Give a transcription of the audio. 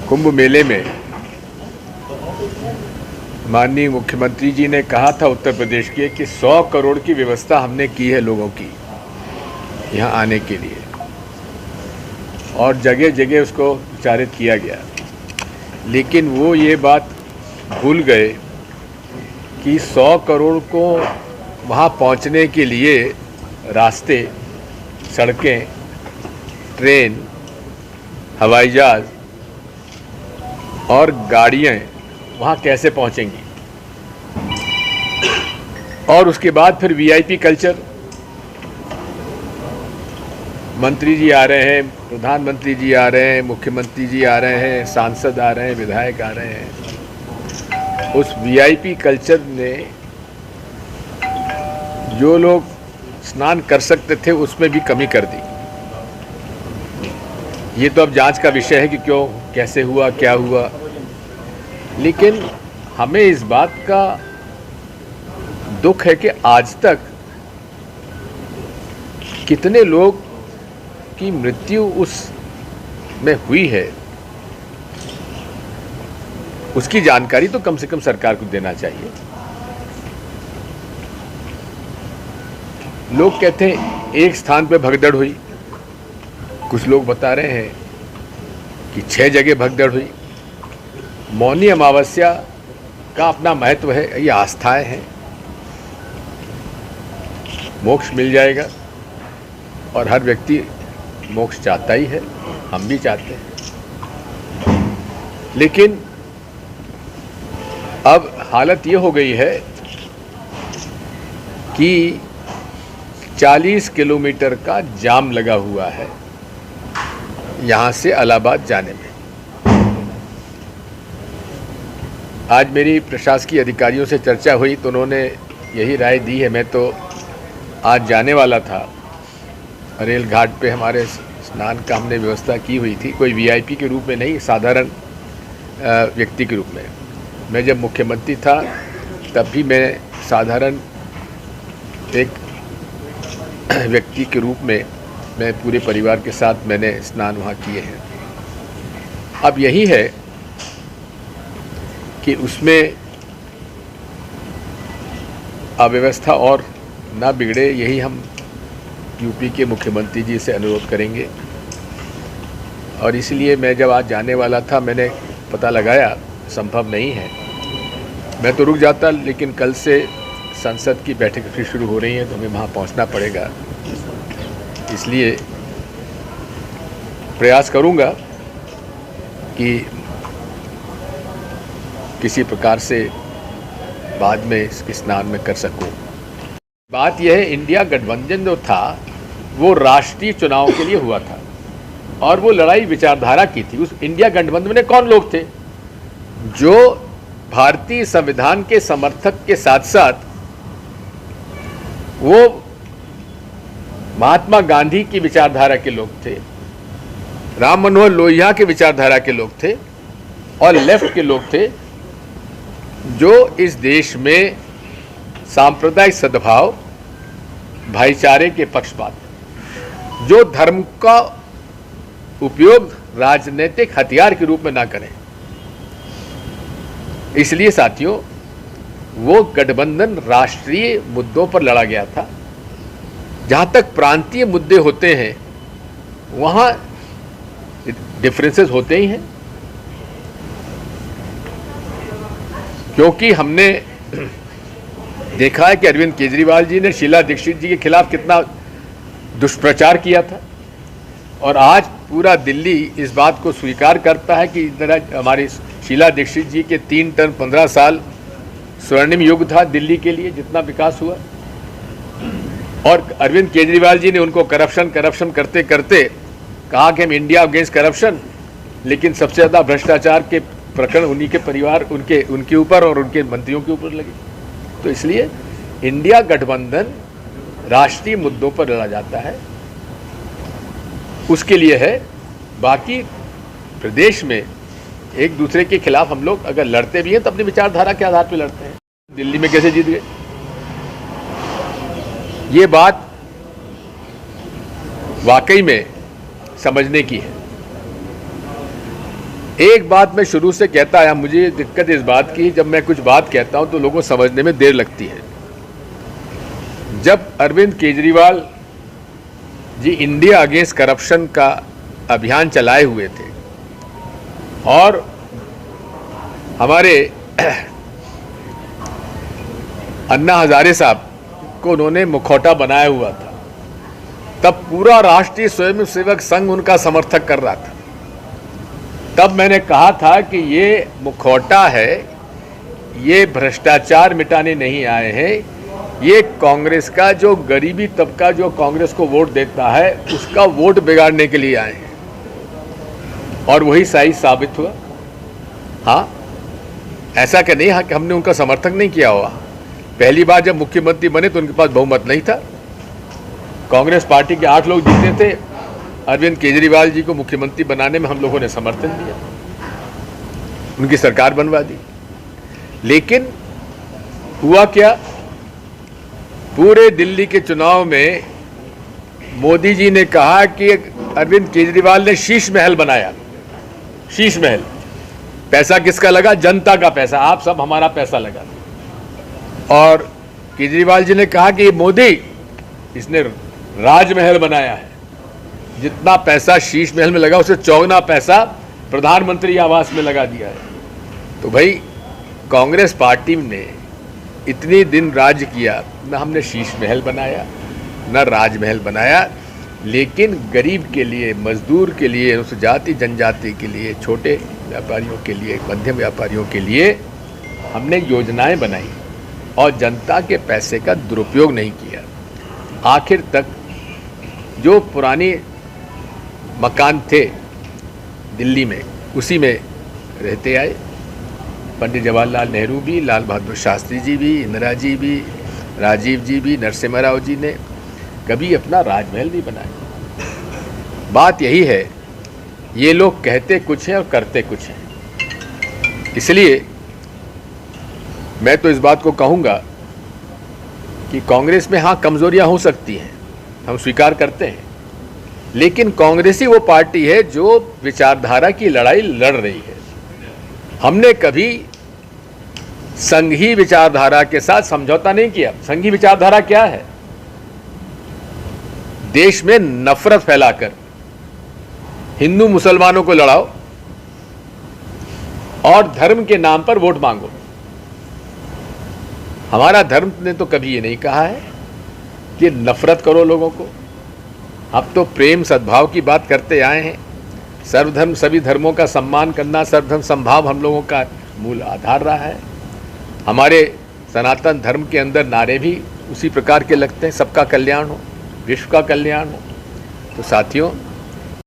कुंभ मेले में माननीय मुख्यमंत्री जी ने कहा था उत्तर प्रदेश के कि 100 करोड़ की व्यवस्था हमने की है लोगों की यहाँ आने के लिए, और जगह जगह उसको विचारित किया गया। लेकिन वो ये बात भूल गए कि 100 करोड़ को वहाँ पहुँचने के लिए रास्ते, सड़कें, ट्रेन, हवाई जहाज़ और गाड़ियाँ वहाँ कैसे पहुँचेंगी, और उसके बाद फिर वीआईपी कल्चर। मंत्री जी आ रहे हैं, प्रधानमंत्री जी आ रहे हैं, मुख्यमंत्री जी आ रहे हैं, सांसद आ रहे हैं, विधायक आ रहे हैं। उस वीआईपी कल्चर ने जो लोग स्नान कर सकते थे उसमें भी कमी कर दी। ये तो अब जांच का विषय है कि क्यों, कैसे हुआ, क्या हुआ। लेकिन हमें इस बात का दुख है कि आज तक कितने लोग की मृत्यु उस में हुई है, उसकी जानकारी तो कम से कम सरकार को देना चाहिए। लोग कहते हैं एक स्थान पे भगदड़ हुई, कुछ लोग बता रहे हैं कि 6 जगह भगदड़ हुई। मौनी अमावस्या का अपना महत्व है, ये आस्थाएं हैं। मोक्ष मिल जाएगा और हर व्यक्ति मोक्ष चाहता ही है, हम भी चाहते हैं। लेकिन अब हालत ये हो गई है कि 40 किलोमीटर का जाम लगा हुआ है यहाँ से इलाहाबाद जाने में। आज मेरी प्रशासकीय अधिकारियों से चर्चा हुई तो उन्होंने यही राय दी है। मैं तो आज जाने वाला था, रेल घाट पे हमारे स्नान का हमने व्यवस्था की हुई थी, कोई वीआईपी के रूप में नहीं, साधारण व्यक्ति के रूप में। मैं जब मुख्यमंत्री था तब भी मैं साधारण एक व्यक्ति के रूप में मैं पूरे परिवार के साथ मैंने स्नान वहाँ किए हैं। अब यही है कि उसमें अव्यवस्था और ना बिगड़े, यही हम यूपी के मुख्यमंत्री जी से अनुरोध करेंगे। और इसलिए मैं जब आज जाने वाला था, मैंने पता लगाया संभव नहीं है, मैं तो रुक जाता, लेकिन कल से संसद की बैठक फिर शुरू हो रही है तो हमें वहाँ पहुँचना पड़ेगा। इसलिए प्रयास करूँगा कि किसी प्रकार से बाद में इसके स्नान में कर सकूँ। बात यह है, इंडिया गठबंधन जो था वो राष्ट्रीय चुनाव के लिए हुआ था और वो लड़ाई विचारधारा की थी। उस इंडिया गठबंधन में कौन लोग थे जो भारतीय संविधान के समर्थक के साथ साथ वो महात्मा गांधी की विचारधारा के लोग थे, राम मनोहर लोहिया के विचारधारा के लोग थे और लेफ्ट के लोग थे, जो इस देश में सांप्रदायिक सद्भाव, भाईचारे के पक्षपात, जो धर्म का उपयोग राजनीतिक हथियार के रूप में ना करें। इसलिए साथियों, वो गठबंधन राष्ट्रीय मुद्दों पर लड़ा गया था। जहां तक प्रांतीय मुद्दे होते हैं वहां डिफरेंसेस होते ही हैं, क्योंकि हमने देखा है कि अरविंद केजरीवाल जी ने शीला दीक्षित जी के खिलाफ कितना दुष्प्रचार किया था, और आज पूरा दिल्ली इस बात को स्वीकार करता है कि इधर हमारी शीला दीक्षित जी के 3 टर्म 15 साल स्वर्णिम युग था दिल्ली के लिए, जितना विकास हुआ। और अरविंद केजरीवाल जी ने उनको करप्शन करते करते कहा कि हम इंडिया अगेंस्ट करप्शन, लेकिन सबसे ज़्यादा भ्रष्टाचार के प्रकरण उन्हीं के परिवार, उनके ऊपर और उनके मंत्रियों के ऊपर लगे। तो इसलिए इंडिया गठबंधन राष्ट्रीय मुद्दों पर लड़ा जाता है, उसके लिए है। बाकी प्रदेश में एक दूसरे के खिलाफ हम लोग अगर लड़ते भी हैं तो अपनी विचारधारा के आधार पर लड़ते हैं। दिल्ली में कैसे जीत गए, ये बात वाकई में समझने की है। एक बात मैं शुरू से कहता आया, मुझे दिक्कत इस बात की, जब मैं कुछ बात कहता हूं तो लोगों को समझने में देर लगती है। जब Arvind Kejriwal ji India against corruption का अभियान चलाए हुए थे और हमारे अन्ना हजारे साहब को उन्होंने मुखौटा बनाया हुआ था, तब पूरा राष्ट्रीय स्वयंसेवक संघ उनका समर्थक कर रहा था। तब मैंने कहा था कि ये मुखौटा है, ये भ्रष्टाचार मिटाने नहीं आए हैं, ये कांग्रेस का जो गरीबी तबका जो कांग्रेस को वोट देता है उसका वोट बिगाड़ने के लिए आए हैं। और वही सही साबित हुआ। हाँ, ऐसा कि नहीं, हाँ कि हमने उनका समर्थन नहीं किया हुआ। पहली बार जब मुख्यमंत्री बने तो उनके पास बहुमत नहीं था। कांग्रेस पार्टी के 8 लोग जीते थे। अरविंद केजरीवाल जी को मुख्यमंत्री बनाने में हम लोगों ने समर्थन दिया, उनकी सरकार बनवा दी। लेकिन हुआ क्या, पूरे दिल्ली के चुनाव में मोदी जी ने कहा कि अरविंद केजरीवाल ने शीश महल बनाया। शीश महल, पैसा किसका लगा? जनता का पैसा, आप सब हमारा पैसा लगा। और केजरीवाल जी ने कहा कि मोदी, इसने राजमहल बनाया है, जितना पैसा शीश महल में लगा उससे 4 पैसा प्रधानमंत्री आवास में लगा दिया है। तो भाई, कांग्रेस पार्टी ने इतनी दिन राज किया, न हमने शीश महल बनाया न राजमहल बनाया, लेकिन गरीब के लिए, मजदूर के लिए, उस जाति जनजाति के लिए, छोटे व्यापारियों के लिए, मध्यम व्यापारियों के लिए हमने योजनाएं बनाई और जनता के पैसे का दुरुपयोग नहीं किया। आखिर तक जो पुरानी मकान थे दिल्ली में, उसी में रहते आए। पंडित जवाहरलाल नेहरू भी, लाल बहादुर शास्त्री जी भी, इंदिरा जी भी, राजीव जी भी, नरसिम्हा राव जी ने कभी अपना राजमहल नहीं बनाया। बात यही है, ये लोग कहते कुछ हैं और करते कुछ हैं। इसलिए मैं तो इस बात को कहूँगा कि कांग्रेस में हाँ कमजोरियां हो सकती हैं, हम स्वीकार करते हैं, लेकिन कांग्रेस ही वो पार्टी है जो विचारधारा की लड़ाई लड़ रही है। हमने कभी संघी विचारधारा के साथ समझौता नहीं किया। संघी विचारधारा क्या है? देश में नफरत फैलाकर हिंदू मुसलमानों को लड़ाओ और धर्म के नाम पर वोट मांगो। हमारा धर्म ने तो कभी ये नहीं कहा है कि नफरत करो लोगों को। अब तो प्रेम सद्भाव की बात करते आए हैं। सर्वधर्म सभी धर्मों का सम्मान करना, सर्वधर्म समभाव हम लोगों का मूल आधार रहा है। हमारे सनातन धर्म के अंदर नारे भी उसी प्रकार के लगते हैं, सबका कल्याण हो, विश्व का कल्याण हो। तो साथियों,